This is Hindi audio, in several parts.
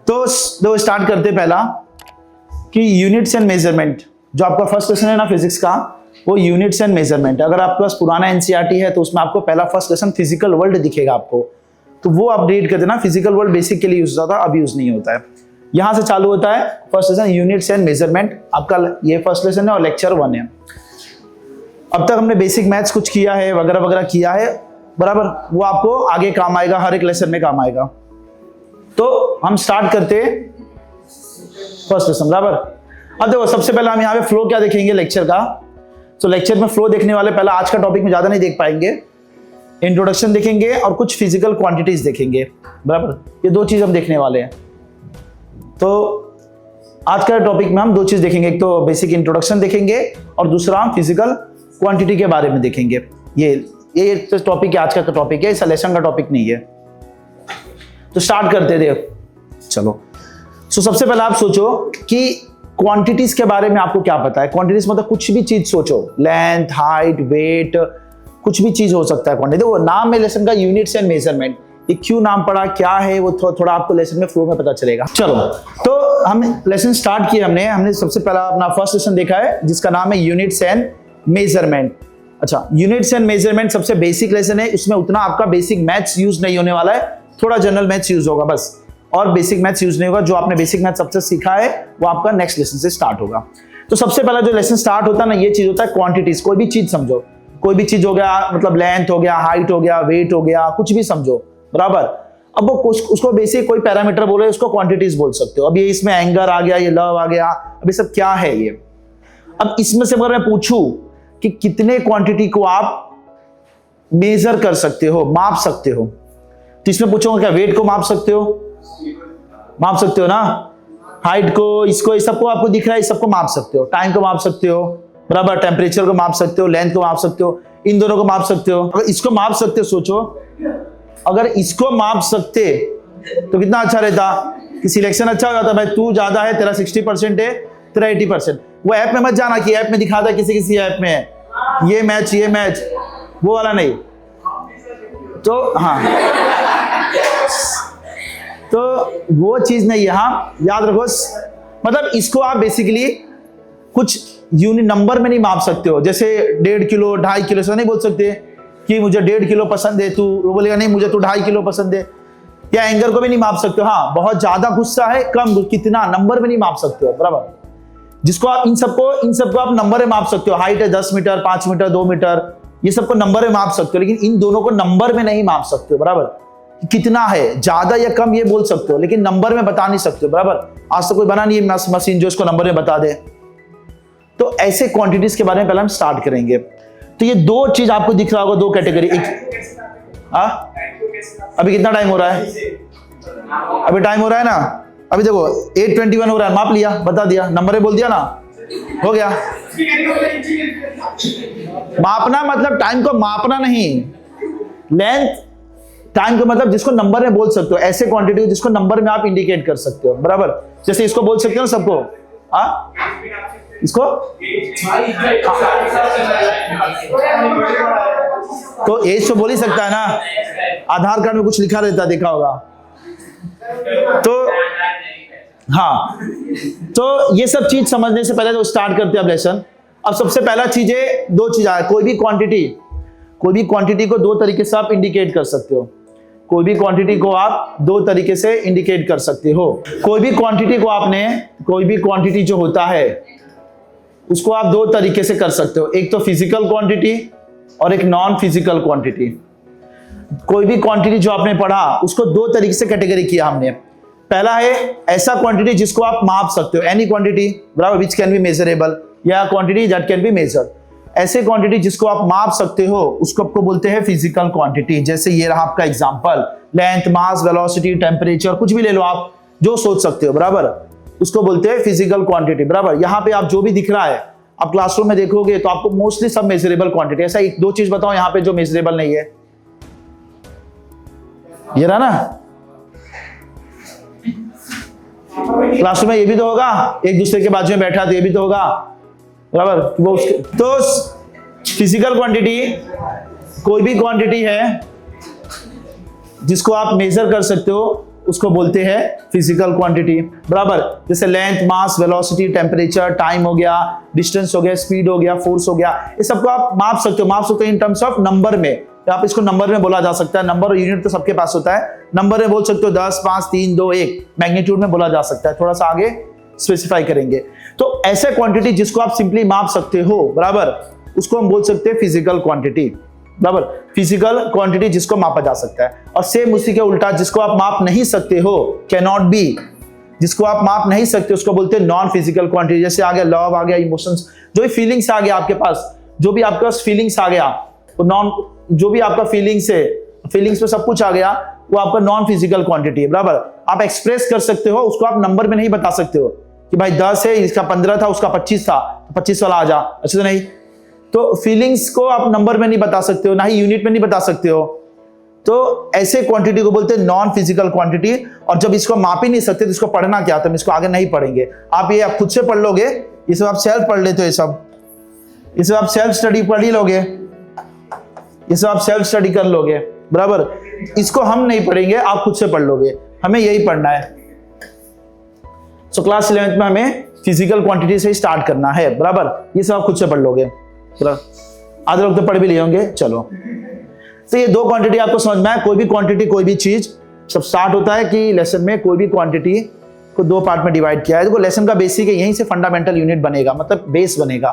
तो स्टार्ट करते पहला कि यूनिट्स एंड मेजरमेंट। जो आपका फर्स्ट लेसन है ना फिजिक्स का, वो यूनिट्स एंड मेजरमेंट। अगर आपके पास पुराना एनसीईआरटी है तो उसमें आपको पहला फर्स्ट लेसन फिजिकल वर्ल्ड दिखेगा आपको, तो वो अपडेट कर देना। फिजिकल वर्ल्ड बेसिक के लिए यूज होता था, अब यूज नहीं होता है। यहां से चालू होता है first lesson units and measurement. आपका ये फर्स्ट लेसन है और लेक्चर 1 है। अब तक हमने बेसिक मैथ्स कुछ किया है, वगैरह वगैरह किया है, बराबर। वो आपको आगे काम आएगा, हर एक लेसन में काम आएगा। तो हम स्टार्ट करते फर्स्ट लेसन, बराबर। अब देखो सबसे पहले हम यहाँ पे फ्लो क्या देखेंगे लेक्चर का। तो लेक्चर में फ्लो देखने वाले पहला आज का टॉपिक में ज्यादा नहीं देख पाएंगे, इंट्रोडक्शन देखेंगे और कुछ फिजिकल क्वांटिटीज देखेंगे, बराबर। ये 2 चीज हम देखने वाले हैं। तो आज का टॉपिक में हम 2 चीज देखेंगे, एक तो बेसिक इंट्रोडक्शन देखेंगे और दूसरा हम फिजिकल क्वांटिटी के बारे में देखेंगे। ये टॉपिक है, आज का टॉपिक है, इस लेसन का टॉपिक नहीं है। तो स्टार्ट करते थे, चलो। सबसे पहले आप सोचो कि क्वांटिटीज के बारे में आपको क्या पता है। क्वांटिटीज मतलब कुछ भी चीज सोचो, लेंथ, हाइट, वेट, कुछ भी चीज हो सकता है क्वांटिटी। वो नाम है लेसन का यूनिट्स एंड मेजरमेंट। ये क्यों नाम पड़ा, क्या है, वो थोड़ा आपको लेसन में फ्लो में पता चलेगा। चलो, तो हम लेसन स्टार्ट किया हमने सबसे पहला अपना फर्स्ट लेसन देखा है जिसका नाम है यूनिट्स एंड मेजरमेंट। अच्छा, यूनिट्स एंड मेजरमेंट सबसे बेसिक लेसन है। उसमें उतना आपका बेसिक मैथ्स यूज नहीं होने वाला है, थोड़ा जनरल मैथ्स यूज होगा बस, और बेसिक मैथ्स यूज नहीं होगा। जो आपने बेसिक मैथ्स सबसे सीखा है वो आपका नेक्स्ट लेसन से स्टार्ट होगा। तो सबसे पहला जो लेसन स्टार्ट होता है ना, ये चीज होता है क्वांटिटीज। कोई भी चीज समझो, कोई भी चीज हो गया, मतलब लेंथ हो गया, हाइट हो गया, वेट हो गया, कुछ भी समझो, बराबर। अब वो उसको बेसिक कोई पैरामीटर बोले, उसको क्वांटिटीज बोल सकते हो। अब ये इसमें एंगर आ गया, ये लव आ गया, अब ये सब क्या है ये। अब इसमें से अगर मैं पूछूं कि कितने क्वांटिटी को आप मेजर कर सकते हो, माप सकते हो, तो इसमें पूछूंगा क्या वेट को माप सकते हो, माप सकते हो ना, हाइट को, इसको, इस सबको आपको दिख रहा है, इस सबको माप सकते हो, टाइम को माप सकते हो, बराबर, टेम्परेचर को माप सकते हो, लेंथ को माप सकते हो, इन दोनों को माप सकते हो। अगर इसको माप सकते हो, सोचो अगर इसको माप सकते तो कितना अच्छा रहता कि सिलेक्शन अच्छा हो जाता। भाई तू ज्यादा है, तेरा 60% है, तेरा 80%। वो ऐप में मत जाना कि ऐप में दिखाता किसी किसी ऐप में है ये मैच, वो वाला नहीं। तो हाँ, तो वो चीज नहीं, यहां याद रखो। मतलब इसको आप बेसिकली कुछ यूनिट नंबर में नहीं माप सकते हो। जैसे 1.5 किलो, 2.5 किलो से नहीं बोल सकते कि मुझे 1.5 किलो पसंद है, तू वो बोलेगा नहीं मुझे तो 2.5 किलो पसंद है। या एंगर को भी नहीं माप सकते हो। हाँ, बहुत ज्यादा गुस्सा है, कम, कितना, नंबर में नहीं माप सकते हो, बराबर। जिसको आप इन सबको आप नंबर में माप सकते हो। हाइट है 10 मीटर, 5 मीटर, 2 मीटर, ये सबको नंबर में माप सकते हो, लेकिन इन दोनों को नंबर में नहीं माप सकते हो, बराबर। कितना है, ज्यादा या कम, ये बोल सकते हो, लेकिन नंबर में बता नहीं सकते हो, बराबर। आज तो कोई बना नहीं है मशीन जो इसको नंबर में बता दे। तो ऐसे क्वांटिटीज के बारे में पहले हम स्टार्ट करेंगे। तो ये 2 चीज आपको दिख रहा होगा, 2 कैटेगरी। एक अभी कितना टाइम हो रहा है, अभी टाइम हो रहा है ना, अभी देखो 8:21 हो रहा है, माप लिया, बता दिया, नंबर में बोल दिया ना, हो गया। मापना मतलब टाइम को मापना नहीं, लेंथ, टाइम का मतलब जिसको नंबर में बोल सकते हो। ऐसे क्वांटिटी जिसको नंबर में आप इंडिकेट कर सकते हो, बराबर। जैसे इसको बोल सकते हो सबको, हाँ, इसको तो एज तो बोल ही सकता है ना, आधार कार्ड में कुछ लिखा रहता, देखा होगा। तो हाँ, तो ये सब चीज समझने से पहले तो स्टार्ट करते हैं अब लेसन। अब सबसे पहला चीज है, 2 चीज है। कोई भी क्वांटिटी को 2 तरीके से आप इंडिकेट कर सकते हो। कोई भी क्वांटिटी को आप 2 तरीके से इंडिकेट कर सकते हो। कोई भी क्वांटिटी जो होता है उसको आप 2 तरीके से कर सकते हो। एक तो फिजिकल क्वांटिटी और एक नॉन फिजिकल क्वांटिटी। कोई भी क्वांटिटी जो आपने पढ़ा उसको 2 तरीके से कैटेगरी किया हमने। पहला है ऐसा क्वांटिटी जिसको आप माप सकते हो, एनी क्वांटिटी, बराबर, विच कैन बी मेजरेबल, या quantity that can be measured. ऐसे क्वांटिटी जिसको आप माप सकते हो उसको आपको बोलते हैं फिजिकल क्वांटिटी। जैसे ये रहा आपका एग्जांपल, लेंथ, मास, वेलोसिटी, टेम्परेचर, कुछ भी ले लो आप, जो सोच सकते हो, बराबर, उसको बोलते हैं फिजिकल क्वांटिटी, बराबर। यहाँ पे आप जो भी दिख रहा है, आप क्लासरूम में देखोगे तो आपको मोस्टली सब मेजरेबल क्वांटिटी। ऐसा 1-2 चीज बताओ यहाँ पे जो मेजरेबल नहीं है। ये रहा ना, क्लासरूम में ये भी तो होगा, एक दूसरे के बाजू में बैठा तो ये भी तो होगा, बराबर। वो उसके तो फिजिकल क्वांटिटी कोई भी क्वांटिटी है जिसको आप मेजर कर सकते हो, उसको बोलते हैं फिजिकल क्वांटिटी, बराबर। जैसे लेंथ, मास, वेलोसिटी, टेम्परेचर, टाइम हो गया, डिस्टेंस हो गया, स्पीड हो गया, फोर्स हो गया, ये सबको आप माप सकते हो इन टर्म्स ऑफ नंबर में। आप इसको नंबर में बोला जा सकता है, नंबर और यूनिट तो सबके पास होता है, नंबर में बोल सकते हो 10, 5, 3, 2, 1, मैग्नीट्यूड में बोला जा सकता है, थोड़ा सा आगे स्पेसिफाई करेंगे। तो ऐसे क्वांटिटी जिसको आप सिंपली माप सकते हो, बराबर, उसको हम बोल सकते हैं फिजिकल क्वांटिटी, बराबर। फिजिकल क्वांटिटी जिसको मापा जा सकता है। और सेम उसी के उल्टा जिसको आप माप नहीं सकते हो, कैन नॉट बी, जिसको आप माप नहीं सकते उसको बोलते हैं नॉन फिजिकल क्वांटिटी। जैसे आ गया लव, आ गया इमोशंस, जो भी फीलिंग्स आ गया आपके पास, जो भी आपके पास फीलिंग्स आ गया, वो नॉन, जो भी आपका फीलिंग्स है, फीलिंग्स में सब कुछ आ गया, वो आपका नॉन फिजिकल क्वांटिटी है, बराबर। आप एक्सप्रेस कर सकते हो, उसको आप नंबर में नहीं बता सकते हो कि भाई 10 है, इसका 15 था, उसका 25 था, 25 वाला आ जा, अच्छा तो नहीं। तो फीलिंग्स को आप नंबर में नहीं बता सकते हो, ना ही यूनिट में नहीं बता सकते हो। तो ऐसे क्वांटिटी को बोलते हैं नॉन फिजिकल क्वांटिटी। और जब इसको माप ही नहीं सकते तो इसको पढ़ना क्या, तो हम इसको आगे नहीं पढ़ेंगे। आप ये आप खुद से पढ़ लोगे, ये सब आप सेल्फ पढ़ लेते हो, ये सब आप सेल्फ स्टडी पढ़ ही लोगे, ये सब आप सेल्फ स्टडी कर लोगे, बराबर। इसको हम नहीं पढ़ेंगे, आप खुद से पढ़ लोगे, हमें यही पढ़ना है। सो क्लास 11th में हमें फिजिकल क्वांटिटी से स्टार्ट करना है, बराबर। ये सब आप खुद से पढ़ लोगे, आधे लोग तो पढ़ भी लिए होंगे। चलो, तो ये दो क्वांटिटी आपको समझ में आए। कोई भी क्वांटिटी, कोई भी चीज, सब स्टार्ट होता है कि लेसन में कोई भी क्वांटिटी को दो पार्ट में डिवाइड किया है। देखो लेसन का बेसिक है, यहीं से फंडामेंटल यूनिट बनेगा, मतलब बेस बनेगा।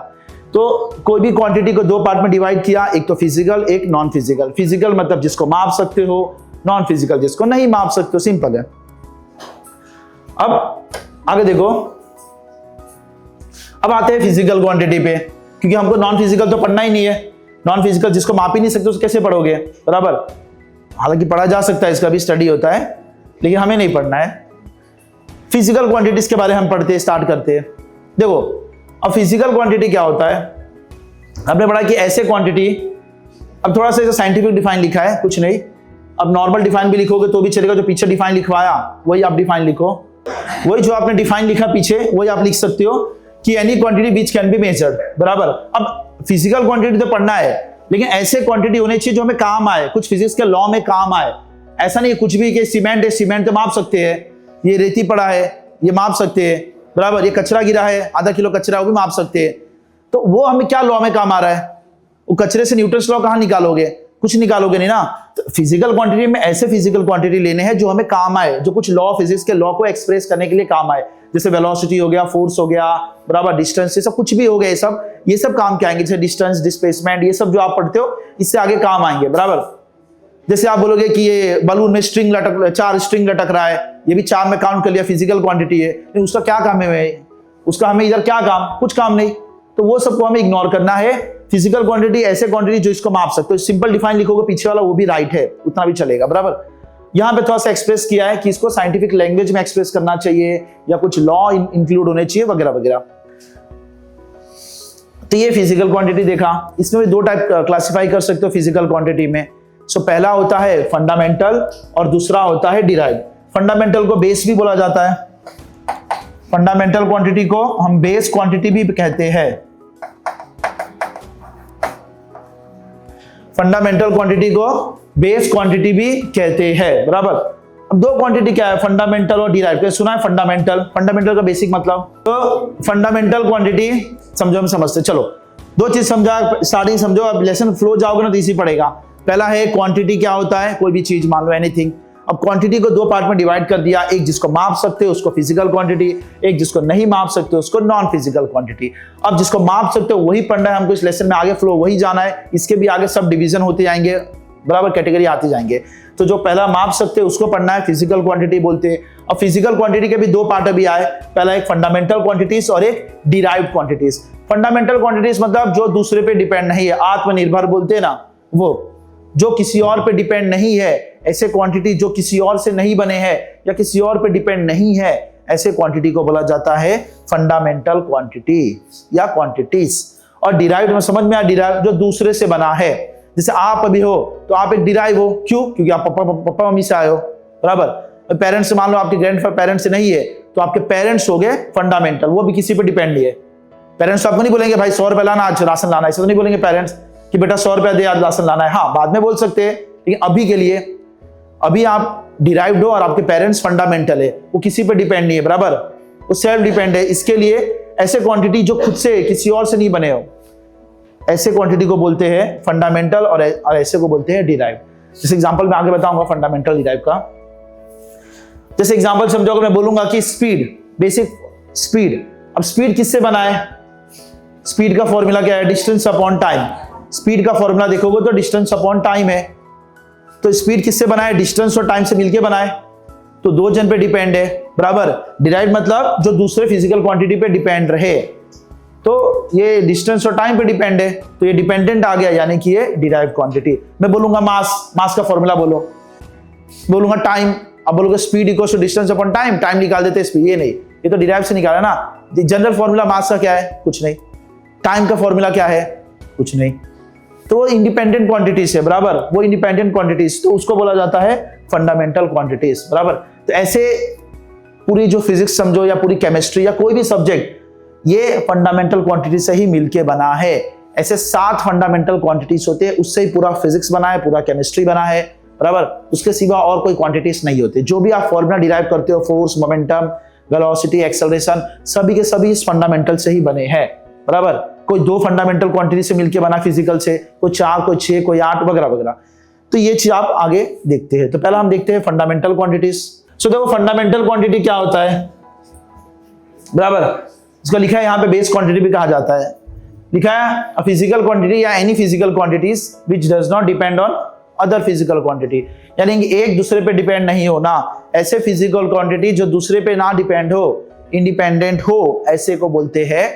तो कोई भी क्वांटिटी को दो पार्ट में डिवाइड किया, एक तो फिजिकल, एक नॉन फिजिकल। फिजिकल मतलब जिसको माप सकते हो, नॉन फिजिकल जिसको नहीं माप सकते हो, सिंपल है। अब आगे देखो, अब आते हैं फिजिकल क्वांटिटी पे, क्योंकि हमको नॉन फिजिकल तो पढ़ना ही नहीं है। नॉन फिजिकल जिसको माप ही नहीं सकते उसको कैसे पढ़ोगे, बराबर। हालांकि पढ़ा जा सकता है, इसका भी स्टडी होता है, लेकिन हमें नहीं पढ़ना है। फिजिकल क्वांटिटीज के बारे में हम पढ़ते स्टार्ट करते हैं। देखो, अब फिजिकल क्वांटिटी क्या होता है, आपने पढ़ा कि ऐसे क्वांटिटी, अब थोड़ा सा साइंटिफिक डिफाइन लिखा है, कुछ नहीं। अब नॉर्मल डिफाइन भी लिखोगे तो भी चलेगा, जो पीछे डिफाइन लिखवाया वही आप डिफाइन लिखो, वही जो आपने डिफाइन लिखा पीछे वही आप लिख सकते हो कि any quantity which can be measured, बराबर। अब फिजिकल क्वांटिटी तो पढ़ना है, लेकिन ऐसे क्वांटिटी होने चाहिए जो हमें काम आए, कुछ फिजिक्स के लॉ में काम आए। ऐसा नहीं कुछ भी कि सीमेंट है, सीमेंट तो माप सकते हैं, ये रेती पड़ा है, ये माप सकते हैं, बराबर। ये कचरा गिरा है, आधा किलो कचरा, वो भी माप सकते हैं। तो वो हमें क्या लॉ में काम आ रहा है, वो कचरे से न्यूटन्स लॉ कहाँ निकालोगे, कुछ निकालोगे नहीं ना। तो फिजिकल क्वांटिटी में ऐसे फिजिकल क्वांटिटी लेने हैं जो हमें काम आए, जो कुछ लॉ, फिजिक्स के लॉ को एक्सप्रेस करने के लिए काम आए। जैसे वेलोसिटी हो गया, फोर्स हो गया, बराबर, डिस्टेंस, ये सब कुछ भी हो गया, ये सब काम के आएंगे। जैसे डिस्टेंस, डिस्प्लेसमेंट, ये सब जो आप पढ़ते हो इससे आगे काम आएंगे, बराबर। जैसे आप बोलोगे कि ये बलून में स्ट्रिंग लटक, 4 स्ट्रिंग लटक रहा है, ये भी 4 में काउंट कर लिया, फिजिकल क्वांटिटी है, लेकिन उसका क्या काम है, उसका हमें इधर क्या काम, कुछ काम नहीं। तो वो सबको हमें इग्नोर करना है। फिजिकल क्वांटिटी ऐसे क्वांटिटी जो इसको माप सकते हो, सिंपल डिफाइन लिखोगे पीछे वाला वो भी राइट है, उतना भी चलेगा, बराबर। यहां पे थोड़ा सा एक्सप्रेस किया है कि इसको साइंटिफिक लैंग्वेज में एक्सप्रेस करना चाहिए या कुछ लॉ इंक्लूड होने चाहिए वगैरह वगैरह। तो ये फिजिकल क्वांटिटी देखा। इसमें भी दो टाइप क्लासिफाई कर सकते हो फिजिकल क्वांटिटी में। सो पहला होता है फंडामेंटल और दूसरा होता है डिराइव। फंडामेंटल को बेस भी बोला जाता है, फंडामेंटल क्वांटिटी को हम बेस क्वांटिटी भी कहते हैं। फंडामेंटल क्वांटिटी को बेस क्वांटिटी भी कहते हैं, बराबर। अब दो क्वांटिटी क्या है, फंडामेंटल और डिराइव। सुना है फंडामेंटल, फंडामेंटल का बेसिक मतलब। तो फंडामेंटल क्वांटिटी समझो, हम समझते, चलो दो चीज समझा, स्टार्टिंग समझो, अब लेसन फ्लो जाओगे ना तो इसी पड़ेगा। पहला है क्वांटिटी क्या होता है, कोई भी चीज, मान लो एनीथिंग। अब क्वांटिटी को दो पार्ट में डिवाइड कर दिया, एक जिसको माप सकते हो उसको फिजिकल क्वांटिटी, एक जिसको नहीं माप सकते उसको नॉन फिजिकल क्वांटिटी। अब जिसको माप सकते हो वही पढ़ना है हमको इस लेसन में, आगे फ्लो वही जाना है। इसके भी आगे सब डिवीजन होते जाएंगे, बराबर, कैटेगरी आते जाएंगे। तो जो पहला माप सकते हैं उसको पढ़ना है, फिजिकल क्वांटिटी बोलते हैं। अब फिजिकल क्वांटिटी के भी दो पार्ट अभी आए, पहला एक फंडामेंटल क्वांटिटीज और एक डिराइव्ड क्वांटिटीज। फंडामेंटल क्वांटिटीज मतलब जो दूसरे पे डिपेंड नहीं है, आत्मनिर्भर बोलते हैं ना, वो जो किसी और पे डिपेंड नहीं है, ऐसे क्वांटिटी जो किसी और से नहीं बने हैं या किसी और पे डिपेंड नहीं है, ऐसे क्वांटिटी को बोला जाता है फंडामेंटल क्वांटिटी या क्वांटिटीज। और डिराइव्ड में समझ में आया, डिराइव्ड जो दूसरे से बना है। जैसे आप अभी हो तो आप एक डिराइव हो, क्यों, क्योंकि आप पापा मम्मी से आए हो, बराबर। पेरेंट्स, मान लो आपके ग्रैंड पेरेंट्स से नहीं है तो आपके पेरेंट्स हो गए फंडामेंटल, वो भी किसी पे डिपेंड नहीं है। पेरेंट्स आपको नहीं बोलेंगे भाई 100 रुपए लाना, आज राशन लाना, ऐसा तो नहीं बोलेंगे पेरेंट्स कि बेटा 100 रुपया दे, आज राशन लाना है। हाँ, बाद में बोल सकते हैं, लेकिन अभी के लिए, अभी आप डिराइव्ड हो और आपके पेरेंट्स फंडामेंटल है, वो किसी पे डिपेंड नहीं है, बराबर, वो सेल्फ डिपेंड है। इसके लिए ऐसे क्वांटिटी जो खुद से किसी और से नहीं बने हो, ऐसे क्वांटिटी को बोलते हैं फंडामेंटल, और ऐसे को बोलते हैं डिराइव्ड। जैसे एग्जांपल मैं आगे बताऊंगा फंडामेंटल डिराइव का। जैसे एग्जांपल समझो, अगर मैं बोलूंगा कि स्पीड, बेसिक स्पीड, अब स्पीड किससे बना है? स्पीड का फॉर्मूला क्या है? Distance upon time. स्पीड का फॉर्मूला देखोगे तो डिस्टेंस अपॉन टाइम है। तो स्पीड किससे बना है? डिस्टेंस और टाइम से मिलके बना है, तो दो जन पे डिपेंड है, बराबर। डिराइव मतलब जो दूसरे फिजिकल क्वांटिटी पे डिपेंड रहे, तो ये डिस्टेंस और टाइम पे डिपेंड है, तो ये डिपेंडेंट आ गया, यानी कि ये डिराइव क्वांटिटी। मैं बोलूंगा मास, मास का फॉर्मूला बोलो, बोलूंगा टाइम, अब बोलोगे speed equal to distance upon time, time निकाल देते स्पीड, ये नहीं, ये तो डिराइव से निकाला ना। जनरल फॉर्मूला मास का क्या है? कुछ नहीं। टाइम का फॉर्मूला क्या है? कुछ नहीं। तो वो इंडिपेंडेंट क्वांटिटीज है, बराबर, वो इंडिपेंडेंट क्वांटिटीज, तो उसको बोला जाता है फंडामेंटल क्वांटिटीज, बराबर। तो ऐसे पूरी जो फिजिक्स समझो या पूरी केमिस्ट्री या कोई भी सब्जेक्ट, ये फंडामेंटल क्वांटिटी से ही मिलके बना है। ऐसे 7 फंडामेंटल क्वांटिटीज होते हैं, उससे ही पूरा फिजिक्स बना है, पूरा केमिस्ट्री बना है, बराबर। उसके सिवा और कोई क्वांटिटीज नहीं होते। जो भी आप फॉर्मूला डिराइव करते हो, फोर्स, मोमेंटम, वेलोसिटी, एक्सेलरेशन, सभी के सभी इस फंडामेंटल से ही बने हैं, बराबर। कोई 2 फंडामेंटल क्वांटिटी से मिलके बना फिजिकल से, कोई 4, कोई 6, कोई 8 वगैरह वगैरह। तो ये चीज आप आगे देखते हैं। तो पहला हम देखते हैं फंडामेंटल क्वांटिटीज। सो देखो फंडामेंटल क्वांटिटी क्या होता है, बराबर। इसको लिखा है यहाँ पे बेस क्वांटिटी भी कहा जाता है। लिखा है अ फिजिकल क्वांटिटी या any physical quantities which does not depend on other physical quantity, यानी कि एक दूसरे पे डिपेंड नहीं होना। ऐसे फिजिकल क्वांटिटी जो दूसरे पे ना डिपेंड हो, इंडिपेंडेंट हो, ऐसे को बोलते हैं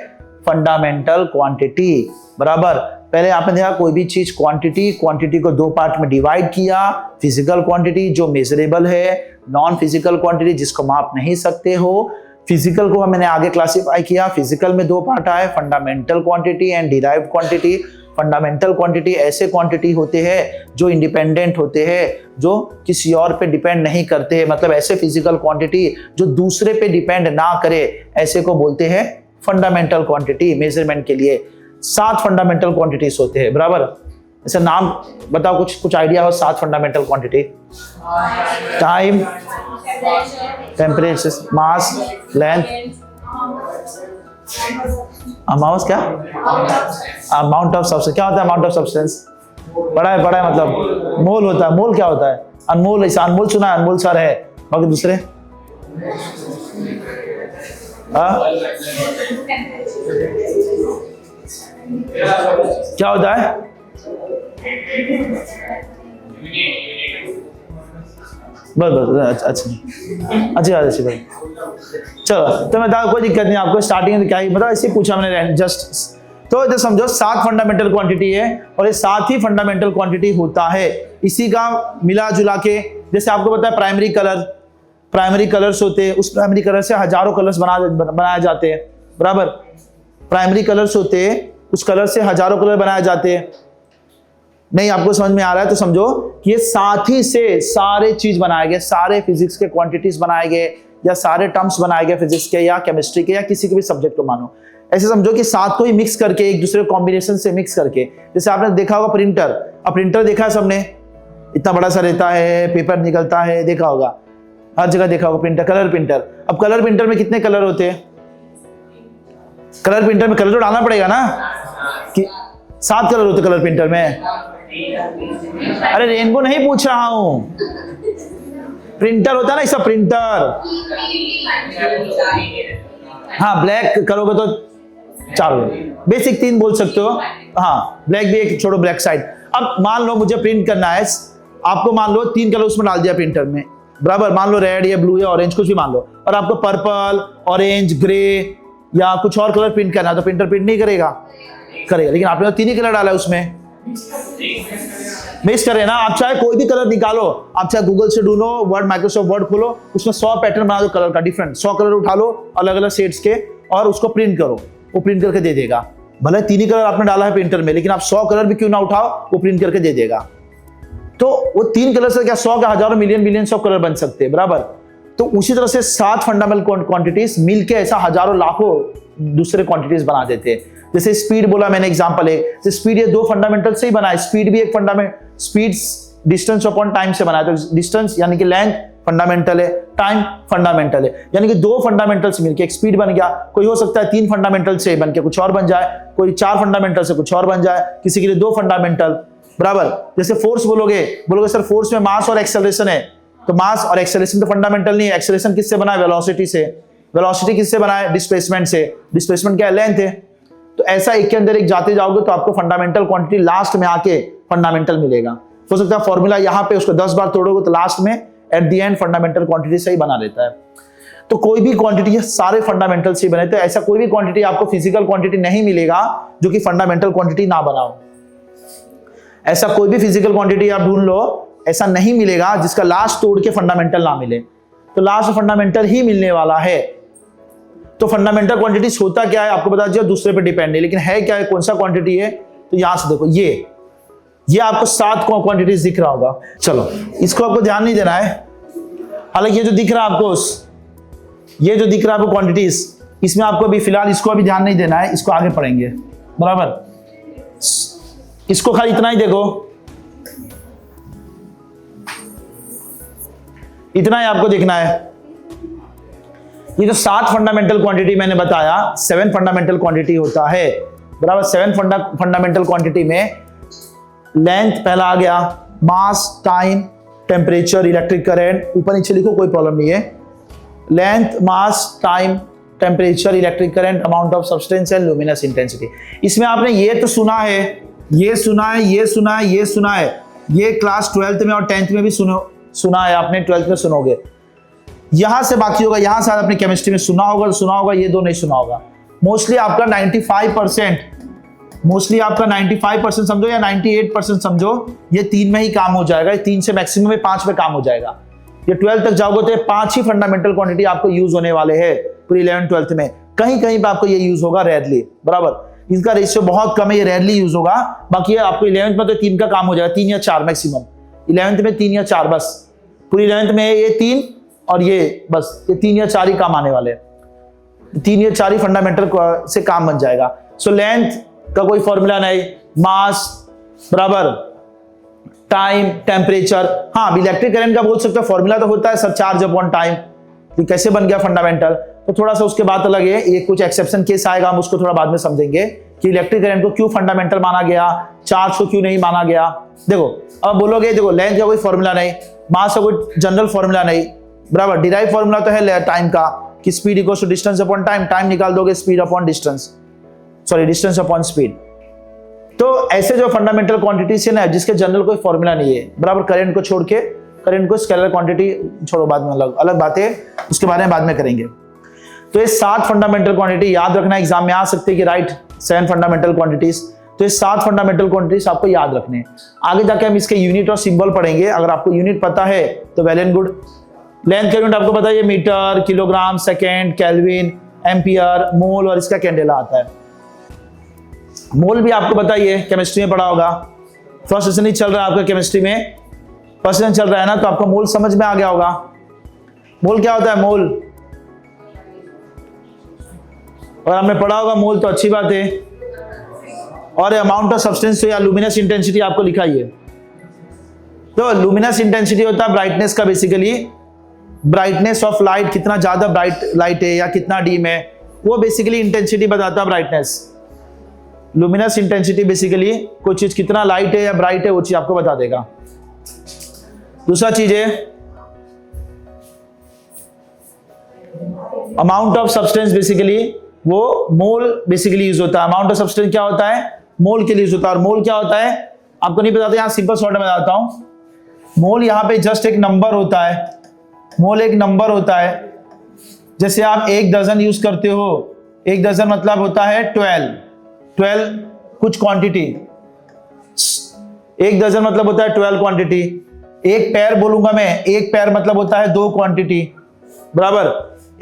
फंडामेंटल क्वांटिटी, बराबर। पहले आपने देखा कोई भी चीज क्वांटिटी को 2 पार्ट में डिवाइड किया। फिजिकल क्वांटिटी जो मेजरेबल है, नॉन फिजिकल क्वांटिटी जिसको माप नहीं सकते हो। फिजिकल को मैंने आगे क्लासिफाई किया, फिजिकल में 2 पार्ट आए, fundamental quantity and derived quantity. Fundamental quantity ऐसे क्वांटिटी होते हैं जो इंडिपेंडेंट होते हैं, जो किसी और पे डिपेंड नहीं करते हैं, मतलब ऐसे फिजिकल क्वांटिटी जो दूसरे पे डिपेंड ना करे, ऐसे को बोलते हैं फंडामेंटल क्वांटिटी। मेजरमेंट के लिए 7 फंडामेंटल क्वांटिटीज होते हैं, बराबर। ऐसे नाम बताओ, कुछ आइडिया हो 7 फंडामेंटल क्वांटिटी? टाइम, टेम्परेचर, मास, लेंथ, अमाउंट, क्या अमाउंट ऑफ सब्सटेंस। क्या होता है अमाउंट ऑफ सब्सटेंस? बड़ा है मतलब मोल होता है। मोल क्या होता है? अनमोल। ऐसा अनमोल सुना है, अनमोल सर है, बाकी दूसरे क्या होता है? बस अच्छी बात। चलो, तो मैं कोई दिक्कत नहीं आपको, स्टार्टिंग में क्या ही मतलब ऐसे पूछा मैंने जस्ट। तो इधर समझो 7 फंडामेंटल क्वांटिटी है, और ये 7 ही फंडामेंटल क्वांटिटी होता है। इसी का मिला जुला के, जैसे आपको पता है प्राइमरी कलर्स होते हैं, उस प्राइमरी कलर से हजारों कलर्स बनाए जाते हैं, बराबर। प्राइमरी कलर्स होते हैं, उस कलर से हजारों कलर बनाए जाते हैं। नहीं आपको समझ में आ रहा है तो समझो कि ये साथ ही से सारे चीज बनाए गए, सारे फिजिक्स के क्वांटिटीज बनाए गए, या सारे टर्म्स बनाए गए फिजिक्स के या केमिस्ट्री के या किसी के भी सब्जेक्ट को मानो। ऐसे समझो कि 7 को ही मिक्स करके, एक दूसरे कॉम्बिनेशन से मिक्स करके, जैसे आपने देखा होगा प्रिंटर। अब प्रिंटर देखा है सबने, इतना बड़ा सा रहता है, पेपर निकलता है, देखा होगा, हर जगह देखा होगा प्रिंटर, कलर प्रिंटर। अब कलर प्रिंटर में कितने कलर होते हैं? कलर प्रिंटर में कलर तो डालना पड़ेगा ना, कि 7 कलर होते कलर प्रिंटर में। अरे रेनबो नहीं पूछ रहा हूं, प्रिंटर होता है ना, इसका प्रिंटर। हाँ ब्लैक करोगे तो 4, बेसिक 3 बोल सकते हो। हाँ ब्लैक भी एक छोड़ो, ब्लैक साइड। अब मान लो मुझे प्रिंट करना है, आपको मान लो 3 कलर उसमें डाल दिया प्रिंटर में, बराबर। मान लो रेड या ब्लू या ऑरेंज, कुछ भी मान लो, और आपको पर्पल, ऑरेंज, ग्रे या कुछ और कलर प्रिंट करना है, तो प्रिंटर प्रिंट नहीं करेगा? लेकिन आपने तो 3 ही कलर डाला है उसमें, मिक्स करे ना। आप चाहे कोई भी कलर निकालो, आप चाहे गूगल से ढूंढो, वर्ड, माइक्रोसॉफ्ट वर्ड खोलो, उसमें 100 पैटर्न बना दो कलर का, डिफरेंट 100 कलर उठा लो अलग अलग शेड्स के, और उसको प्रिंट करो, वो प्रिंट करके दे देगा। भले 3 ही कलर आपने डाला है प्रिंटर में, लेकिन आप 100 कलर भी क्यों ना उठाओ, वो प्रिंट करके दे देगा। तो वो 3 कलर से क्या 100 का हजारों मिलियन बिलियंस ऑफ कलर बन सकते हैं, बराबर। तो उसी तरह से 7 फंडामेंटल क्वांटिटीज मिलके ऐसा हजारों लाखों दूसरे क्वांटिटीज बना देते हैं। जैसे स्पीड बोला मैंने एग्जांपल है, स्पीड ये 2 फंडामेंटल से ही बना है। स्पीड भी एक fundament, speed distance upon time से बना है, तो डिस्टेंस यानी कि लेंथ फंडामेंटल है, टाइम फंडामेंटल है, यानी कि दो फंडामेंटल से मिलकर एक स्पीड बन गया। कोई हो सकता है 3 फंडामेंटल से बन के कुछ और बन जाए, कोई 4 फंडामेंटल से कुछ और बन जाए, किसी के लिए 2 फंडामेंटल, बराबर। जैसे फोर्स बोलोगे सर फोर्स में मास और एक्सेलरेशन है, तो मास और एक्सेलरेशन तो फंडामेंटल नहीं है। एक्सेलरेशन किससे बना है? वेलोसिटी से। वेलोसिटी किससे बना है? डिस्प्लेसमेंट से। डिस्प्लेसमेंट क्या है? लेंथ है। तो ऐसा एक के अंदर एक जाते जाओगे तो आपको फंडामेंटल क्वांटिटी लास्ट में आके फंडामेंटल मिलेगा। हो सकता है फॉर्मूला यहाँ पे उसको 10 बार तोड़ोगे तो लास्ट में at the end fundamental quantity सही बना देता है। तो कोई भी क्वांटिटी है सारे फंडामेंटल से बने, तो ऐसा कोई भी क्वांटिटी आपको फिजिकल क्वांटिटी नहीं मिलेगा जो कि फंडामेंटल क्वांटिटी ना बनाओ। ऐसा कोई भी फिजिकल क्वांटिटी आप ढूंढ लो, ऐसा नहीं मिलेगा जिसका लास्ट तोड़ के फंडामेंटल ना मिले। तो लास्ट फंडामेंटल ही मिलने वाला है। तो फंडामेंटल क्वांटिटी होता क्या है आपको बता दिया, दूसरे पे डिपेंड है, लेकिन है क्या है, कौन सा क्वांटिटी है? तो यहां से देखो ये आपको 7 क्वांटिटीज दिख रहा होगा। चलो इसको आपको ध्यान नहीं देना है। हालांकि ये जो दिख रहा है आपको, ये जो दिख रहा है आपको क्वांटिटीज, इसमें आपको अभी फिलहाल इसको अभी ध्यान नहीं देना है, इसको आगे पढ़ेंगे, बराबर। इसको खाली इतना ही देखो, इतना ही आपको देखना है। ये जो 7 फंडामेंटल क्वांटिटी मैंने बताया, 7 फंडामेंटल क्वांटिटी होता है, बराबर। 7 फंडामेंटल क्वांटिटी में लेंथ पहला आ गया, मास, टाइम, टेम्परेचर, इलेक्ट्रिक करंट, ऊपर नीचे लिखो कोई प्रॉब्लम नहीं है। Length, mass, time, temperature, electric current, amount of substance and luminous intensity. इसमें आपने ये तो सुना है, ये सुना है, ये सुना है, ये सुना है, ये क्लास 12th में और 10th में भी सुना है आपने, 12th में सुनोगे। यहां से बाकी होगा, यहां से आपने केमिस्ट्री में सुना होगा, ये दो नहीं सुना होगा। मोस्टली आपका 95% समझो या 98% समझो, ये 3 में ही काम हो जाएगा। 3 से मैक्सिमम में 5 में काम हो जाएगा। ये 12th तक जाओगे तो 5 ही फंडामेंटल क्वांटिटी आपको यूज होने वाले हैं पूरी 11th 12th में। कहीं कहीं पे आपको ये यूज होगा रेयरली, बराबर। इसका रेशियो बहुत कम है, ये रेयरली यूज होगा। बाकी ये आपको 11th में तो 3 का काम हो जाएगा, 3 या 4 मैक्सिमम। 11th में 3 या 4 बस, पूरी 11th में ये 3 और ये बस, ये 3 या 4 ही काम आने वाले हैं। 3 या 4 ही फंडामेंटल से काम बन जाएगा। सो लेंथ का कोई फॉर्मूला नहीं, मास बराबर टाइम, टेम्परेचर। हाँ, इलेक्ट्रिक करंट का बोल सकते हो, फॉर्मूला तो होता है सब चार्ज अपॉन टाइम। कैसे बन गया फंडामेंटल, तो थोड़ा सा उसके बाद अलग है, ये कुछ एक्सेप्शन केस आएगा, हम उसको थोड़ा बाद में समझेंगे कि इलेक्ट्रिक करंट को क्यों फंडामेंटल माना गया, चार्ज को क्यों नहीं माना गया। देखो अब बोलोगे, देखो लेंथ का कोई फॉर्मूला नहीं, मास का कोई जनरल फॉर्मूला नहीं, बराबर। डिराइव फॉर्मूला तो है टाइम का कि speed equals to distance upon time, time निकाल दोगे speed upon distance, sorry distance upon speed. तो ऐसे जो फंडामेंटल क्वांटिटीज है ना, जिसके जनरल कोई फॉर्मूला नहीं है, बराबर। करंट को छोड़ के, करंट को स्केलर क्वांटिटी छोड़ो, बाद में अलग बातें उसके बारे में बाद में करेंगे। तो ये 7 फंडामेंटल क्वांटिटी याद रखना, एग्जाम में आ सकते हैं कि राइट 7 फंडामेंटल क्वांटिटीज। तो ये 7 फंडामेंटल क्वांटिटीज आपको याद रखने। आगे जाके हम इसके यूनिट और सिंबल पढ़ेंगे। अगर आपको यूनिट पता है तो वेल एंड गुड। लेंथ का यूनिट आपको पता है, metre, kilogram, second, kelvin, ampere, mole और इसका कैंडेला आता है। मोल भी आपको बताइए, केमिस्ट्री में पढ़ा होगा। फर्स्ट सेशन ही चल रहा है आपका केमिस्ट्री में, फर्स्ट सेशन चल रहा है ना, तो आपको मोल समझ में आ गया होगा। मोल क्या होता है? मोल, और हमने पढ़ा होगा मोल, तो अच्छी बात है। और अमाउंट ऑफ सब्सटेंस या लुमिनस इंटेंसिटी आपको लिखा ही है। तो लुमिनस इंटेंसिटी होता है ब्राइटनेस का, बेसिकली ब्राइटनेस ऑफ लाइट, कितना ज्यादा ब्राइट लाइट है या कितना डीम है, वो बेसिकली इंटेंसिटी बताता है ब्राइटनेस। लुमिनस इंटेंसिटी बेसिकली कोई चीज कितना लाइट है या ब्राइट है वो चीज आपको बता देगा। दूसरा चीज है अमाउंट ऑफ सब्सटेंस, बेसिकली वो मोल बेसिकली यूज होता है। अमाउंट ऑफ सब्सटेंस क्या होता है? मोल के लिए यूज होता है। और मोल क्या होता है आपको नहीं बताते, यहां सिंपल शॉर्ट में बताता हूं। मोल यहां पे जस्ट एक नंबर होता है। मोल एक नंबर होता है। जैसे आप 1 दर्जन यूज करते हो, 1 दर्जन मतलब होता है 12 कुछ क्वांटिटी। 1 दर्जन मतलब होता है 12 क्वांटिटी। एक पैर बोलूंगा मैं, एक पैर मतलब होता है 2 क्वांटिटी, बराबर।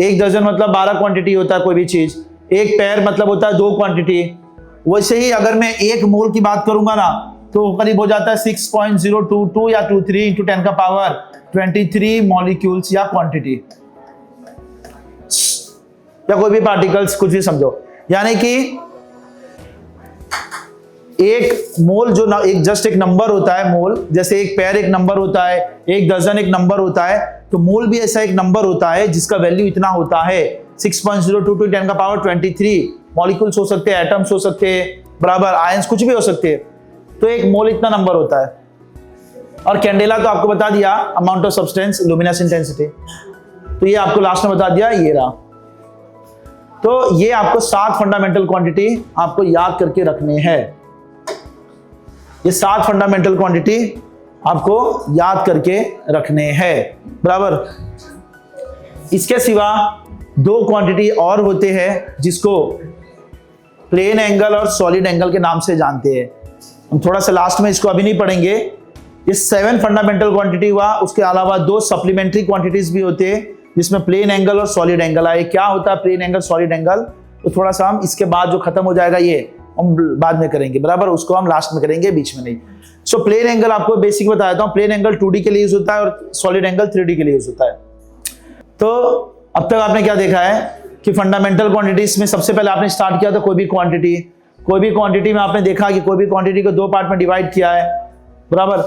1 दर्जन मतलब 12 क्वांटिटी होता है कोई भी चीज। एक पैर मतलब होता है 2 क्वांटिटी। वैसे ही अगर मैं 1 मोल की बात करूंगा ना, तो करीब हो जाता है 6.022 या 23 × 10 का पावर 23 मॉलिक्यूल्स या क्वांटिटी, या कोई भी पार्टिकल्स, कुछ भी समझो। यानी कि एक मोल जो एक जस्ट एक नंबर होता है, मोल जैसे एक पैर एक नंबर होता है, एक डजन एक नंबर होता है, तो मोल भी ऐसा एक नंबर होता है जिसका वैल्यू इतना होता है 6.022 10 का पावर 23 मॉलिक्यूल्स हो सकते हैं, एटम्स हो सकते हैं, बराबर आयंस कुछ भी हो सकते हैं, तो एक मोल इतना नंबर होता है। और कैंडेला तो आपको बता दिया amount of substance, luminous intensity, तो ये आपको लास्ट में बता दिया, ये रहा। तो ये आपको 7 फंडामेंटल क्वांटिटी आपको याद करके रखने हैं, ये 7 फंडामेंटल क्वांटिटी आपको याद करके रखने हैं, बराबर। इसके सिवा 2 क्वांटिटी और होते हैं जिसको प्लेन एंगल और सॉलिड एंगल के नाम से जानते हैं। हम थोड़ा सा लास्ट में इसको अभी नहीं पढ़ेंगे। ये 7 फंडामेंटल क्वांटिटी हुआ, उसके अलावा 2 सप्लीमेंट्री क्वांटिटीज भी होते हैं जिसमें प्लेन एंगल और सॉलिड एंगल आए। क्या होता है प्लेन एंगल सॉलिड एंगल, तो थोड़ा सा हम इसके बाद जो खत्म हो जाएगा ये हम बाद में करेंगे, बराबर, उसको हम लास्ट में करेंगे, बीच में नहीं। सो प्लेन एंगल आपको बेसिक बता देता हूं, प्लेन एंगल 2D के लिए यूज होता है और सॉलिड एंगल 3D के लिए यूज होता है। तो अब तक आपने क्या देखा है कि फंडामेंटल क्वांटिटीज में सबसे पहले आपने स्टार्ट किया था कोई भी क्वांटिटी में आपने देखा कि कोई भी क्वांटिटी को 2 पार्ट में डिवाइड किया है, बराबर।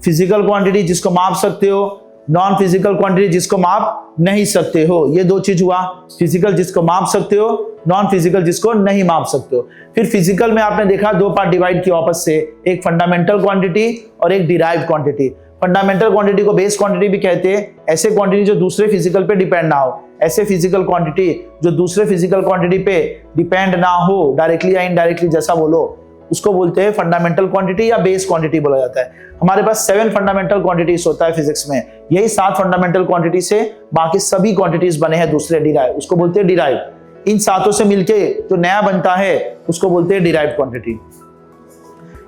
फिजिकल क्वांटिटी जिसको माप सकते हो, नॉन फिजिकल क्वांटिटी जिसको माप नहीं सकते हो, ये 2 चीज हुआ। फिजिकल जिसको माप सकते हो, नॉन फिजिकल जिसको नहीं माप सकते हो। फिर फिजिकल में आपने देखा 2 पार्ट डिवाइड किया आपस से, एक फंडामेंटल क्वांटिटी और एक डिराइव्ड क्वांटिटी। फंडामेंटल क्वांटिटी को बेस क्वांटिटी भी कहते हैं, ऐसे क्वांटिटी जो दूसरे फिजिकल पे डिपेंड ना हो, ऐसे फिजिकल क्वांटिटी जो दूसरे फिजिकल क्वांटिटी पे डिपेंड ना हो, डायरेक्टली या इनडायरेक्टली जैसा बोलो, उसको बोलते हैं फंडामेंटल क्वांटिटी या बेस क्वांटिटी बोला जाता है। हमारे पास 7 फंडामेंटल क्वांटिटीज होता है फिजिक्स में, यही 7 फंडामेंटल क्वांटिटी से बाकी सभी क्वांटिटीज बने हैं दूसरे डिराइव, उसको बोलते हैं डिराइव। इन 7 से मिलके जो नया बनता है उसको बोलते हैं डिराइव क्वांटिटी।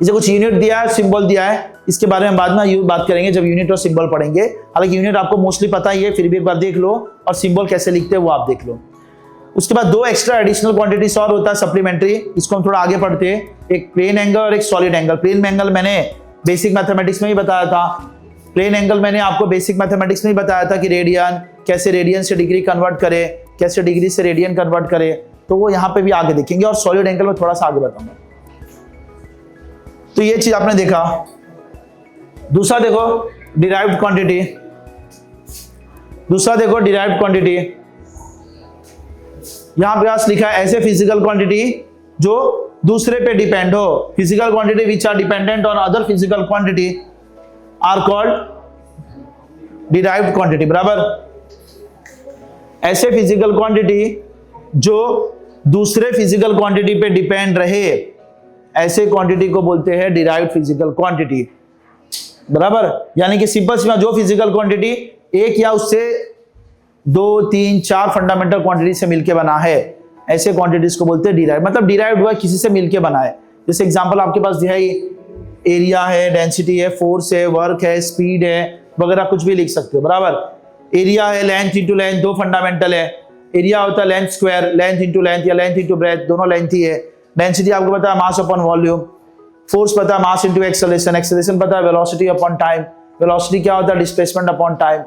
इसे कुछ यूनिट दिया है, सिंबल दिया है, इसके बारे में बाद में बात करेंगे जब यूनिट और सिंबल पढ़ेंगे। हालांकि यूनिट आपको मोस्टली पता ही है, फिर भी एक बार देख लो, और सिंबल कैसे लिखते हैं वो आप देख लो। उसके बाद 2 एक्स्ट्रा एडिशनल क्वांटिटीज और होता है सप्लीमेंट्री, इसको हम थोड़ा आगे पढ़ते हैं, एक प्लेन एंगल और एक सॉलिड एंगल। प्लेन एंगल मैंने बेसिक मैथमेटिक्स में ही बताया था, प्लेन एंगल मैंने आपको बेसिक मैथमेटिक्स में ही बताया था कि रेडियन कैसे रेडियन से डिग्री कन्वर्ट करे, कैसे डिग्री से रेडियन कन्वर्ट करे, तो वो यहाँ पे भी आगे देखेंगे, और सॉलिड एंगल में थोड़ा सा आगे बताऊंगा। तो ये चीज आपने देखा। दूसरा देखो डिराइव्ड क्वांटिटी, यहां पे लिखा है ऐसे फिजिकल क्वांटिटी जो दूसरे पे डिपेंड हो। Physical quantity which are dependent on other physical quantity are called derived quantity, बराबर। ऐसे फिजिकल क्वांटिटी जो दूसरे फिजिकल क्वांटिटी पे डिपेंड रहे, ऐसे क्वांटिटी को बोलते हैं डिराइव्ड फिजिकल क्वांटिटी, बराबर। यानी कि सिंपल सी बात, जो फिजिकल क्वांटिटी एक या उससे 2, 3, 4 फंडामेंटल क्वांटिटी से मिलके बना है, ऐसे क्वांटिटीज को बोलते हैं डिराइव्ड। मतलब डिराइव्ड हुआ किसी से मिलके बना है। जैसे एग्जांपल आपके पास दिया है, एरिया है, डेंसिटी है, फोर्स है, वर्क है, स्पीड है, वगैरह कुछ भी लिख सकते हो, बराबर। एरिया है, लेंथ इंटू लेंथ, 2 फंडामेंटल है। एरिया होता है length square, length into length या लेंथ इंटू ब्रेथ, दोनों लेंथ ही है। डेंसिटी आपको पता है मास अपॉन वॉल्यूम, फोर्स पता है मास इंटू एक्सेलरेशन, एक्सेलरेशन पता है वेलोसिटी अपॉन टाइम, वेलोसिटी क्या होता है डिस्प्लेसमेंट अपॉन टाइम।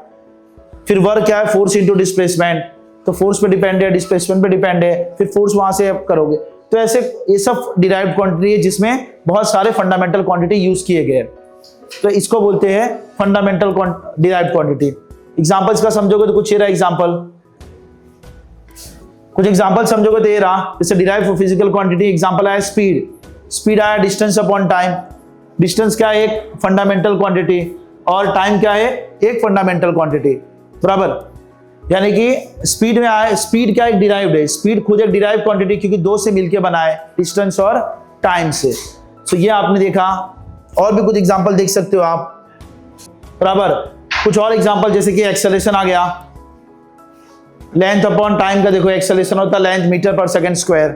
फिर वर्क क्या है, फोर्स इंटू डिस्प्लेसमेंट, तो फोर्स पे डिपेंड है, डिस्प्लेसमेंट पे डिपेंड है, फिर फोर्स वहां से करोगे। तो ऐसे ये सब डिराइव्ड क्वांटिटी है जिसमें बहुत सारे फंडामेंटल क्वांटिटी यूज किए गए, तो इसको बोलते हैं फंडामेंटल डिराइव्ड क्वांटिटी। एग्जांपल्स का समझोगे तो कुछ ये रहा एग्जांपल, कुछ एग्जांपल समझोगे तो ये रहा, जैसे डिराइव्ड फिजिकल क्वांटिटी एग्जांपल आया स्पीड, स्पीड आया डिस्टेंस अपॉन टाइम। डिस्टेंस क्या है, एक फंडामेंटल क्वांटिटी, और टाइम क्या है, एक फंडामेंटल क्वांटिटी, बराबर। यानी कि स्पीड में आया, स्पीड क्या एक डिराइव्ड है, स्पीड खुद एक डिराइव्ड क्वांटिटी क्योंकि 2 से मिलके बना है, डिस्टेंस और टाइम से। तो ये आपने देखा, और भी कुछ एग्जांपल देख सकते हो आप, बराबर। कुछ और एग्जांपल जैसे कि एक्सेलरेशन आ गया, लेंथ अपॉन टाइम का देखो, एक्सेलरेशन होता है लेंथ मीटर पर सेकंड स्क्वायर,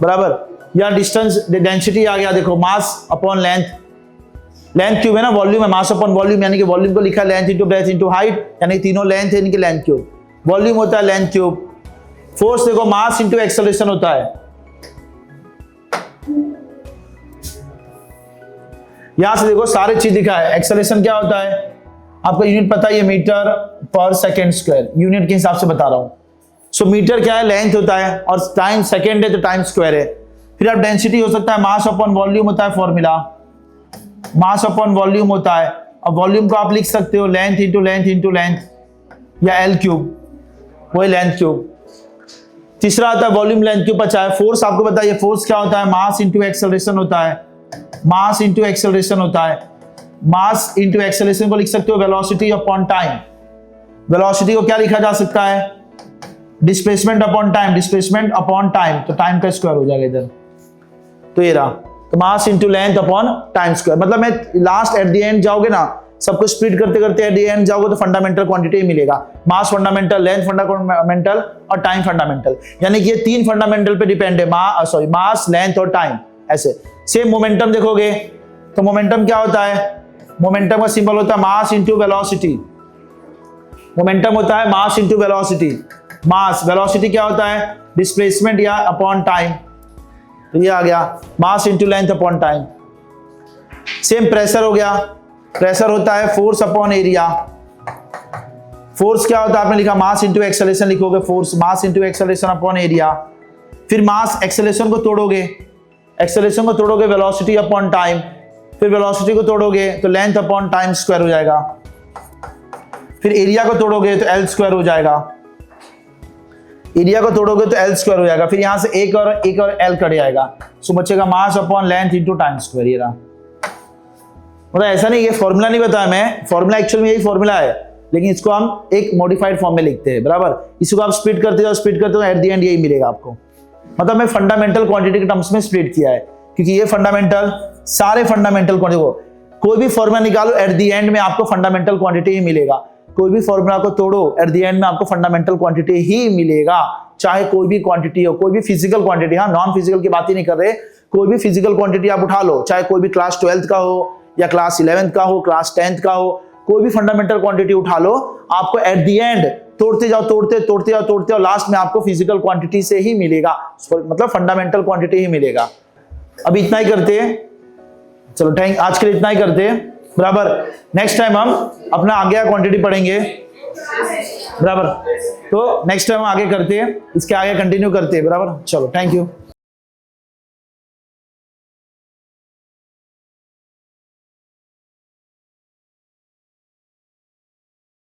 बराबर। या डिस्टेंस डेंसिटी आ गया, देखो mass upon length, length cube है ना, वॉल्यूम है, मास अपॉन वॉल्यूम, यानी कि वॉल्यूम को लिखा length into breadth into height, यानी तीनों लेंथ है इनकी लेंथ क्यूब, वॉल्यूम होता है लेंथ क्यूब। फोर्स देखो मास इंटू एक्सेलरेशन होता है। यहां से देखो सारे चीज दिखा है। एक्सेलरेशन क्या होता है, आपका यूनिट पता है, मीटर पर सेकेंड स्क्वायर, यूनिट के हिसाब से बता रहा हूं। सो मीटर क्या है, लेंथ होता है, और टाइम सेकेंड है तो टाइम स्क्वायर है। फिर आप डेंसिटी हो सकता है मास अपॉन वॉल्यूम होता है फॉर्मूला, मास अपॉन वॉल्यूम होता है। अब वॉल्यूम को आप लिख सकते हो length into length into length, या एल क्यूब, वही लेंथ क्यूब। तीसरा आता है वॉल्यूम लेंथ क्यूब बचा है। फोर्स आपको बताइए फोर्स क्या होता है, मास इंटू एक्सेलरेशन होता है, मास इंटू एक्सेलरेशन होता है। मास इंटू एक्सेलरेशन को लिख सकते हो वेलोसिटी अपॉन टाइम। वेलोसिटी को क्या लिखा जा सकता है, displacement upon time, displacement upon time, तो टाइम का स्क्वायर हो जाएगा इधर, तो ये रहा। तो mass into length upon time square, मतलब मैं लास्ट एट द एंड जाओगे ना, सबको स्प्लिट करते करते एट द एंड जाओगे तो फंडामेंटल क्वांटिटी ही मिलेगा। मास फंडामेंटल, लेंथ फंडामेंटल और टाइम फंडामेंटल, यानी कि ये तीन फंडामेंटल पे डिपेंड है, मास, लेंथ और टाइम। ऐसे सेम मोमेंटम देखोगे तो मोमेंटम क्या होता है, मोमेंटम का सिंबल होता है मास इंटू वेलोसिटी। मोमेंटम होता है मास इंटू वेलोसिटी। मास, वेलोसिटी क्या होता है, डिस्प्लेसमेंट या अपॉन टाइम, तो ये आ गया mass into length upon time. Same pressure हो गया, प्रेशर होता है फोर्स अपॉन एरिया। फोर्स क्या होता है, आपने लिखा मास इंटू एक्सेलरेशन लिखोगे, force mass into acceleration upon area. फिर मास, एक्सेलरेशन को तोड़ोगे, एक्सेलरेशन को तोड़ोगे वेलोसिटी अपॉन टाइम, फिर वेलोसिटी को तोड़ोगे तो लेंथ अपॉन टाइम स्क्वायर हो जाएगा। फिर एरिया को तोड़ोगे तो एल स्क्वायर हो जाएगा, एरिया को तोड़ोगे तो एल स्क्वायर हो जाएगा। फिर यहां से एक और एल कट जाएगा, सो बचेगा mass upon length into time square. ये रहा, मतलब ऐसा नहीं, ये फॉर्मूला नहीं बताया मैं, फॉर्मूला एक्चुअल में यही फॉर्मूला है, लेकिन इसको हम एक मॉडिफाइड फॉर्म में लिखते हैं, बराबर। इसको आप स्प्लिट करते जाओ, स्प्लिट करते हो, एट द एंड यही मिलेगा आपको। मतलब मैं फंडामेंटल क्वांटिटी के टर्म्स में स्प्लिट किया है, क्योंकि ये फंडामेंटल, सारे फंडामेंटल क्वांटिटी, कोई भी फॉर्मूला निकालो एट द एंड में आपको फंडामेंटल क्वांटिटी ही मिलेगा। कोई भी फॉर्मूला को तोड़ो एट द एंड में आपको फंडामेंटल क्वांटिटी ही मिलेगा, चाहे कोई भी क्वांटिटी हो, कोई भी फिजिकल क्वांटिटी, हाँ नॉन फिजिकल की बात ही नहीं कर रहे, कोई भी फिजिकल क्वांटिटी आप उठा लो, चाहे कोई भी क्लास 12th का हो या क्लास 11th का हो, क्लास 10th का हो, कोई भी फंडामेंटल क्वांटिटी उठा लो, आपको एट द एंड तोड़ते जाओ, तोड़ते जाओ, लास्ट में आपको फिजिकल क्वांटिटी से ही मिलेगा, मतलब फंडामेंटल क्वांटिटी ही मिलेगा। अब इतना ही करते हैं, चलो थैंक, आज के लिए इतना ही करते हैं, बराबर। नेक्स्ट टाइम हम अपना आगे क्वांटिटी पढ़ेंगे, बराबर। तो नेक्स्ट टाइम हम आगे करते हैं, इसके आगे कंटिन्यू करते हैं, बराबर। चलो थैंक यू।